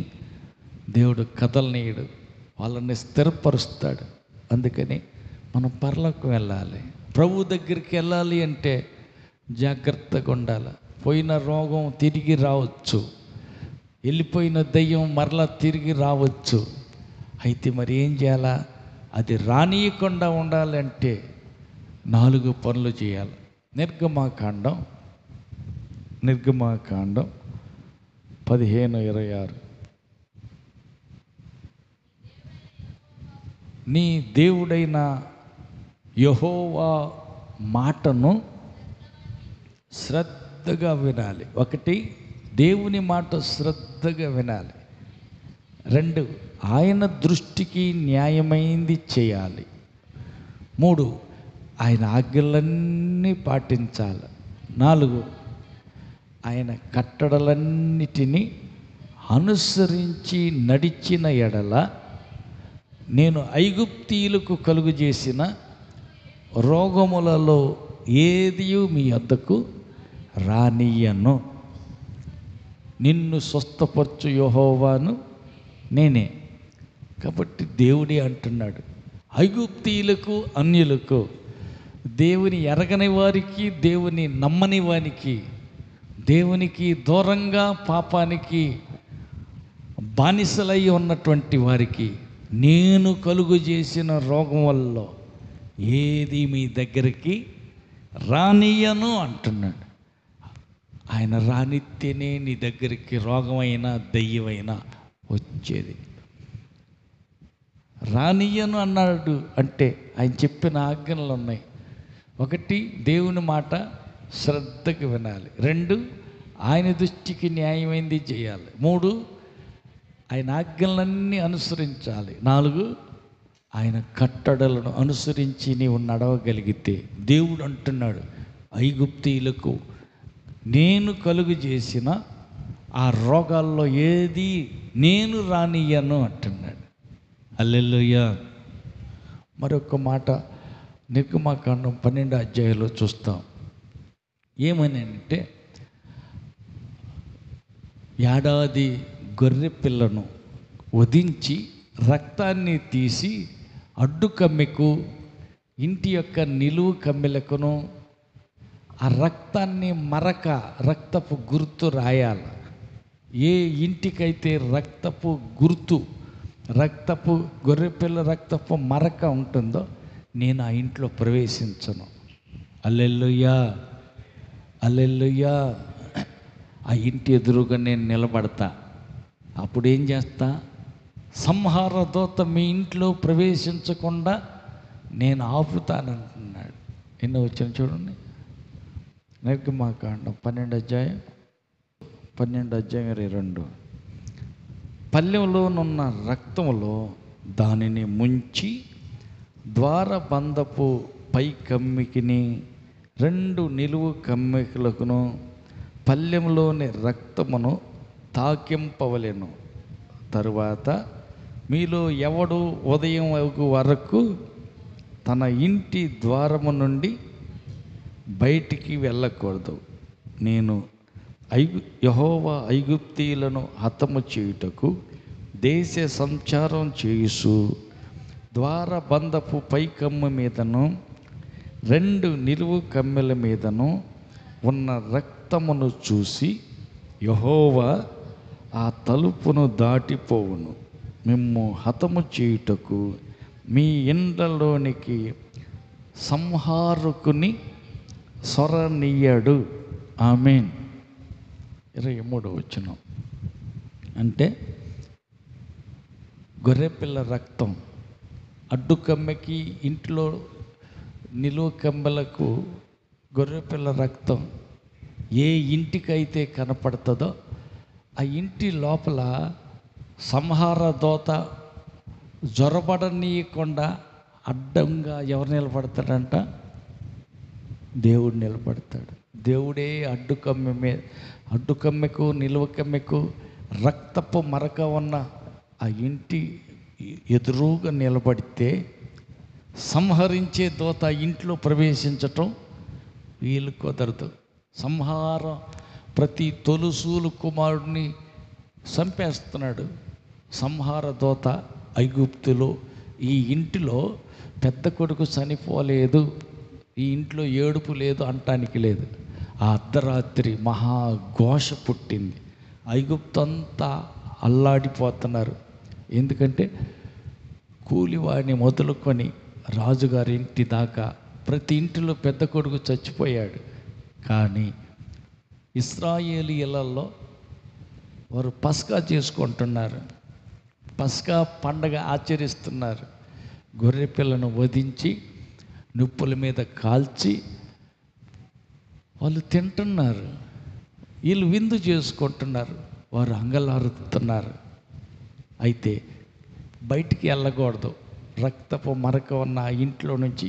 దేవుడు కదలనీయడు, వాళ్ళని స్థిరపరుస్తాడు. అందుకని మనం పరలోకం వెళ్ళాలి, ప్రభు దగ్గరికి వెళ్ళాలి అంటే జాగ్రత్తగా ఉండాలి. పోయిన రోగం తిరిగి రావచ్చు, వెళ్ళిపోయిన దయ్యం మరలా తిరిగి రావచ్చు. అయితే మరి ఏం చేయాలా? అది రానియకుండా ఉండాలంటే 4 పనులు చేయాలి. నిర్గమాకాండం 15:26. నీ దేవుడైన యెహోవా మాటను శ్రద్ధగా వినాలి. 1, దేవుని మాట శ్రద్ధగా వినాలి. 2, ఆయన దృష్టికి న్యాయమైంది చేయాలి. 3, ఆయన ఆజ్ఞలన్నీ పాటించాలి. 4, ఆయన కట్టడలన్నిటినీ అనుసరించి నడిచిన ఎడల నేను ఐగుప్తీయులకు కలుగు చేసిన రోగములలో ఏదియు మీ వద్దకు రానియను. నిన్ను స్వస్థపరచు యెహోవాను నేనే. కాబట్టి దేవుడే అంటున్నాడు, ఐగుప్తీయులకు అన్యులకు, దేవుని ఎరగని వారికి, దేవుని నమ్మని వారికి, దేవునికి దూరంగా పాపానికి బానిసలై ఉన్నటువంటి వారికి నేను కలుగు చేసిన రోగం వల్ల ఏది మీ దగ్గరికి రానియను అంటున్నాడు. ఆయన రానిత్తేనే నీ దగ్గరికి రోగమైనా దెయ్యమైనా వచ్చేది. రానియను అన్నాడు అంటే ఆయన చెప్పిన ఆజ్ఞలు ఉన్నాయి. ఒకటి, దేవుని మాట శ్రద్ధగా వినాలి. 2, ఆయన దృష్టికి న్యాయమైంది చేయాలి. 3, ఆయన ఆజ్ఞలన్నీ అనుసరించాలి. 4, ఆయన కట్టడలను అనుసరించి నీవు నడవగలిగితే, దేవుడు అంటున్నాడు, ఐగుప్తీయులకు నేను కలుగు చేసిన ఆ రోగాల్లో ఏది నేను రానియను అంటున్నాడు. హల్లెలూయా. మరొక మాట నిర్గమకాండం 12వ అధ్యాయంలో చూస్తాం. ఏమని అంటే, ఏడాది గొర్రె పిల్లను వధించి రక్తాన్ని తీసి అడ్డు కమ్మెకు, ఇంటి యొక్క నిలువు కమ్మెలకును ఆ రక్తాన్ని రక్తపు గుర్తు రాయాలి. ఏ ఇంటికైతే రక్తపు గుర్తు, రక్తపు గొర్రెపిల్ల రక్తపు మరక ఉంటుందో నేను ఆ ఇంట్లో ప్రవేశించను. హల్లెలూయా, హల్లెలూయా. ఆ ఇంటి ఎదురుగా నేను నిలబడతా. అప్పుడు ఏం చేస్తా? సంహార దూత మీ ఇంట్లో ప్రవేశించకుండా నేను ఆపుతానంటున్నాడు. ఎన్నో వచ్చిన చూడండి, నిర్గమకాండం 12:22. పల్లెంలోనున్న రక్తములో దానిని ముంచి ద్వారబంధపు పై కమ్మికిని 2 నిలువు కమ్మికలకును పల్లెంలోని రక్తమును తాకింపవలెను. తరువాత మీలో ఎవడు ఉదయం వరకు తన ఇంటి ద్వారము నుండి బయటికి వెళ్ళకూడదు. నేను యెహోవా ఐగుప్తీయులను హతము చేయుటకు దేశ సంచారం చేయుచు ద్వారబంధపు పై కమ్మ మీదను 2 నిలువు కమ్మెల మీదను ఉన్న రక్తమును చూసి యెహోవా ఆ తలుపును దాటిపోవును. మిమ్ము హతము చేయుటకు మీ ఇండ్లలోనికి సంహారకుని సొరనీయడు. ఆమేన్. 23వ వచనం. అంటే గొర్రెపిల్ల రక్తం అడ్డు కమ్మెకి, ఇంట్లో నిలువు కమ్మెలకు గొర్రెపిల్ల రక్తం ఏ ఇంటికైతే కనపడుతుందో ఆ ఇంటి లోపల సంహార దోత జొరబడనీయకుండా అడ్డంగా ఎవరు నిలబడతాడంట? దేవుడు నిలబడతాడు. దేవుడే అడ్డు కమ్మెకు నిలువ కమ్మెకు రక్తపు మరక ఉన్న ఆ ఇంటి ఎదురుగా నిలబడితే సంహరించే దోత ఇంట్లో ప్రవేశించటం వీలు కుదరదు. సంహారం ప్రతి తొలుసూలు కుమారుడిని చంపేస్తున్నాడు సంహార దోత. ఐగుప్తులో ఈ ఇంటిలో పెద్ద కొడుకు చనిపోలేదు, ఈ ఇంట్లో ఏడుపు లేదు అంటానికి లేదు. ఆ అర్ధరాత్రి మహాఘోష పుట్టింది. ఐగుప్తు అంతా అల్లాడిపోతున్నారు. ఎందుకంటే కూలివాడిని మొదలుకొని రాజుగారి ఇంటి దాకా ప్రతి ఇంటిలో పెద్ద కొడుకు చచ్చిపోయాడు. కానీ ఇశ్రాయేలీయులలో వారు పస్కా చేసుకుంటున్నారు, పస్కా పండగ ఆచరిస్తున్నారు. గొర్రె పిల్లను వధించి నిప్పుల మీద కాల్చి వాళ్ళు తింటున్నారు, వీళ్ళు విందు చేసుకుంటున్నారు, వారు అంగలారుతున్నారు. అయితే బయటికి వెళ్ళకూడదు. రక్తపు మరక ఉన్న ఇంట్లో నుంచి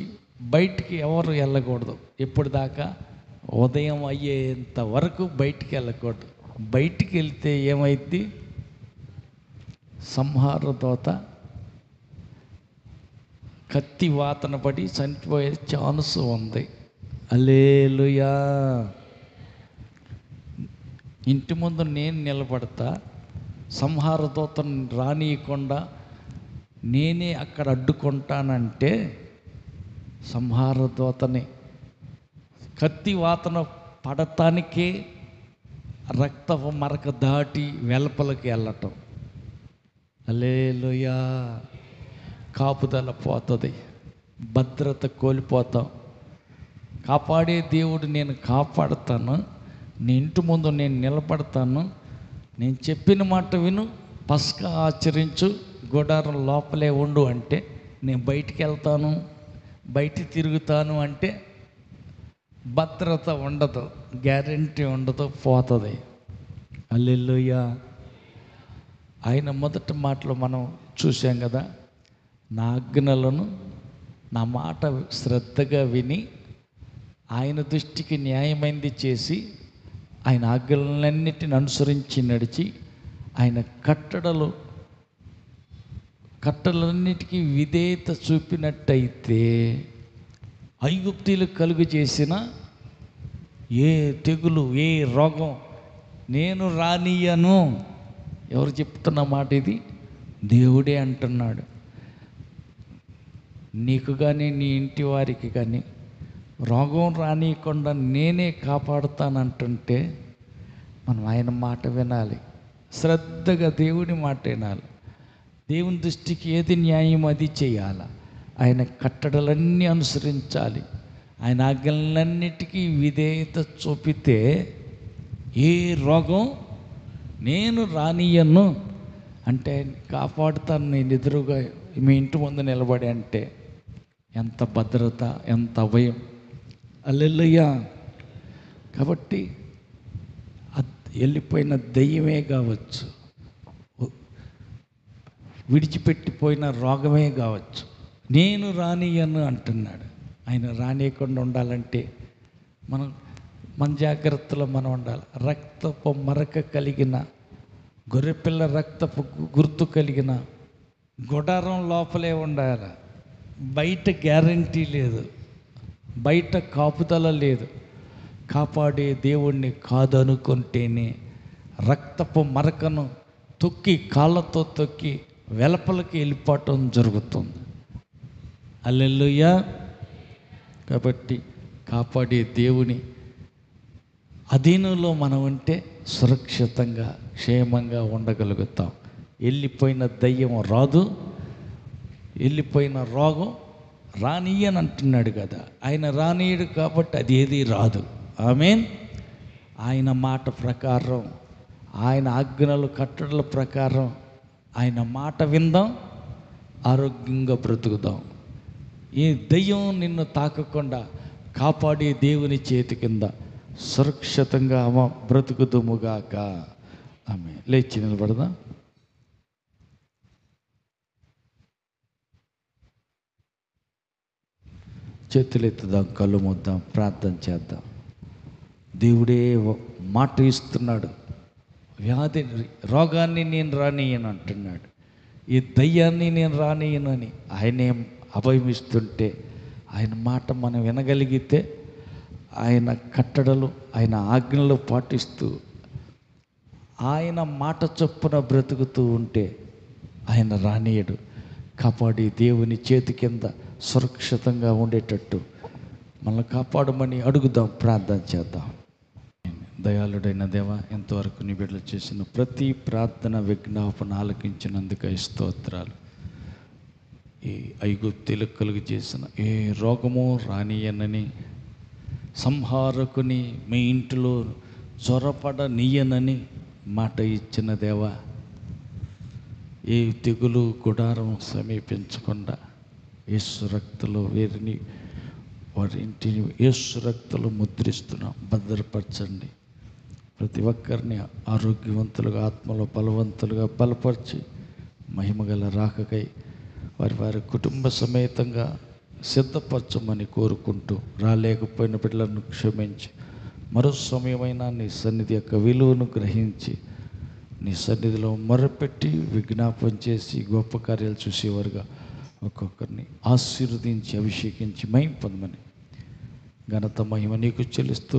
బయటికి ఎవరు వెళ్ళకూడదు. ఎప్పటిదాకా? ఉదయం అయ్యేంత వరకు బయటికి వెళ్ళకూడదు. బయటికి వెళ్తే ఏమైంది? సంహార దోత కత్తి వాతన పడి చనిపోయే ఛాన్స్ ఉంది. హల్లెలూయా. ఇంటి ముందు నేను నిలబడతా, సంహార దూతను రానియకుండా నేనే అక్కడ అడ్డుకుంటానంటే సంహార దూతని కత్తి వాతన పడటానికే రక్తపు మరక దాటి వెలుపలకి వెళ్ళటం. హల్లెలూయా. కాపుదల పోతుంది, భద్రత కోల్పోతాం. కాపాడే దేవుడు నేను కాపాడుతాను, నీ ఇంటి ముందు నేను నిలబడతాను, నేను చెప్పిన మాట విను, పస్కా ఆచరించు, గుడారం లోపలే ఉండు అంటే నేను బయటికి వెళ్తాను, బయట తిరుగుతాను అంటే భద్రత ఉండదు, గ్యారెంటీ ఉండదు, పోతుంది. హల్లెలూయా. ఆయన మొదటి మాటలో మనం చూసాం కదా, నా ఆజ్ఞలను నా మాట శ్రద్ధగా విని ఆయన దృష్టికి న్యాయమైంది చేసి ఆయన ఆజ్ఞలన్నిటిని అనుసరించి నడిచి ఆయన కట్టలన్నిటికీ విధేయత చూపినట్టయితే ఐగుప్తీలు కలుగు చేసిన ఏ తెగులు, ఏ రోగం నేను రానియను. ఎవరు చెప్తున్న మాట ఇది? దేవుడే అంటున్నాడు. నీకు కానీ నీ ఇంటి వారికి కానీ రోగం రానియకుండా నేనే కాపాడుతానంటుంటే మనం ఆయన మాట వినాలి, శ్రద్ధగా దేవుడి మాట వినాలి. దేవుని దృష్టికి ఏది న్యాయం అది చేయాలి. ఆయన కట్టడలన్నీ అనుసరించాలి. ఆయన ఆజ్ఞలన్నిటికీ విధేయత చూపితే ఏ రోగం నేను రానియను అంటే కాపాడుతాను నేను ఎదురుగా మీ ఇంటి ముందు నిలబడి అంటే ఎంత భద్రత, ఎంత అభయం. హల్లెలూయా. కాబట్టి వెళ్ళిపోయిన దెయ్యమే కావచ్చు, విడిచిపెట్టిపోయిన రోగమే కావచ్చు, నేను రానియను అంటున్నాడు. ఆయన రానియకుండా ఉండాలంటే మన జాగ్రత్తలో మనం ఉండాలి. రక్తపు మరక కలిగిన గొర్రెపిల్ల రక్తపు గుర్తు కలిగిన గుడారం లోపలే ఉండాలి. బయట గ్యారంటీ లేదు, బయట కాపుదల లేదు. కాపాడే దేవుణ్ణి కాదనుకుంటేనే రక్తపు మరకను తొక్కి, కాళ్ళతో తొక్కి వెలపలకి వెళ్ళిపోవటం జరుగుతుంది. హల్లెలూయా. కాబట్టి కాపాడే దేవుని అధీనంలో మనం ఉంటే సురక్షితంగా, క్షేమంగా ఉండగలుగుతాం. వెళ్ళిపోయిన దయ్యం రాదు, వెళ్ళిపోయిన రోగం రానియని అంటున్నాడు కదా. ఆయన రానియడు కాబట్టి అది ఏది రాదు. ఆమేన్. ఆయన మాట ప్రకారం, ఆయన ఆజ్ఞలు కట్టడల ప్రకారం ఆయన మాట విందాం, ఆరోగ్యంగా బ్రతుకుదాం. ఈ దయ్యం నిన్ను తాకకుండా కాపాడే దేవుని చేతి కింద సురక్షితంగా బ్రతుకుదుముగాక. ఆమె లేచి నిలబడదాం. చేతులు ఎత్తుదాం, కళ్ళు మూద్దాం, ప్రార్థన చేద్దాం. దేవుడే మాట ఇస్తున్నాడు. వ్యాధి, రోగాన్ని నేను రానియను అంటున్నాడు. ఈ దయ్యాన్ని నేను రానియనని ఆయనే అభయం ఇస్తుంటే ఆయన మాట మనం వినగలిగితే, ఆయన కట్టడలు, ఆయన ఆజ్ఞలు పాటిస్తూ ఆయన మాట చొప్పున బ్రతుకుతూ ఉంటే ఆయన రానియడు. కాపాడి దేవుని చేతి కింద సురక్షితంగా ఉండేటట్టు మనల్ని కాపాడమని అడుగుదాం, ప్రార్థన చేద్దాం. దయాళుడైన దేవా, ఎంతవరకు నీ బిడ్డలు చేసిన ప్రతి ప్రార్థన, విజ్ఞాపన ఆలకించినందుకు స్తోత్రాలు. ఈ ఐగుప్తీలు కలుగు చేసిన ఏ రోగము రానియనని, సంహారకుని మీ ఇంటిలో చొరపడనీయనని మాట ఇచ్చిన దేవా, ఏ తెగులు గుడారం సమీపించకుండా యేసు రక్తంలో వీరిని, వారి ఇంటిని యేసు రక్తంలో ముద్రిస్తున్నాం. భద్రపరచండి. ప్రతి ఒక్కరిని ఆరోగ్యవంతులుగా, ఆత్మలో బలవంతులుగా బలపరిచి మహిమగల రాకకై వారి కుటుంబ సమేతంగా సిద్ధపరచమని కోరుకుంటూ, రాలేకపోయిన బిడ్డలను క్షమించి, మరో సమయమైనా నీ సన్నిధి యొక్క విలువను గ్రహించి నీ సన్నిధిలో మొరపెట్టి విజ్ఞాపన చేసి గొప్ప కార్యాలు చూసేవారుగా ఒక్కొక్కరిని ఆశీర్వదించి అభిషేకించి మహిమ పొందమని ఘనత మహిమ నీకు చెల్లిస్తూ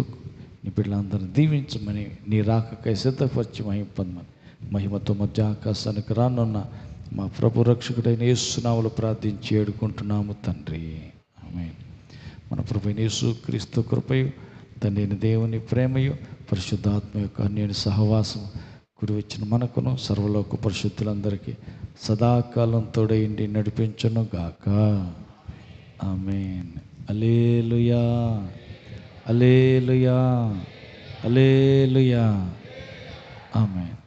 నీ బిడ్డలందరినీ దీవించమని, నీ రాకకై సిద్ధపరిచి మహిమ పొందమని, మహిమతో మధ్య ఆకాశానికి రానున్న మా ప్రభు రక్షకుడైన యేసు నామములో ప్రార్థించి వేడుకుంటున్నాము తండ్రి. ఆమేన్. మన ప్రభు యేసు క్రీస్తు కృపయు, తండ్రి దేవుని ప్రేమయు, పరిశుద్ధాత్మ యొక్క అన్యోన్య సహవాసం కుడి వచ్చిన మనకును సర్వలోక పరిశుద్ధులందరికీ సదాకాలం తోడైండి నడిపించును గాక. ఆమేన్. హల్లెలూయా, హల్లెలూయా, హల్లెలూయా. ఆమేన్.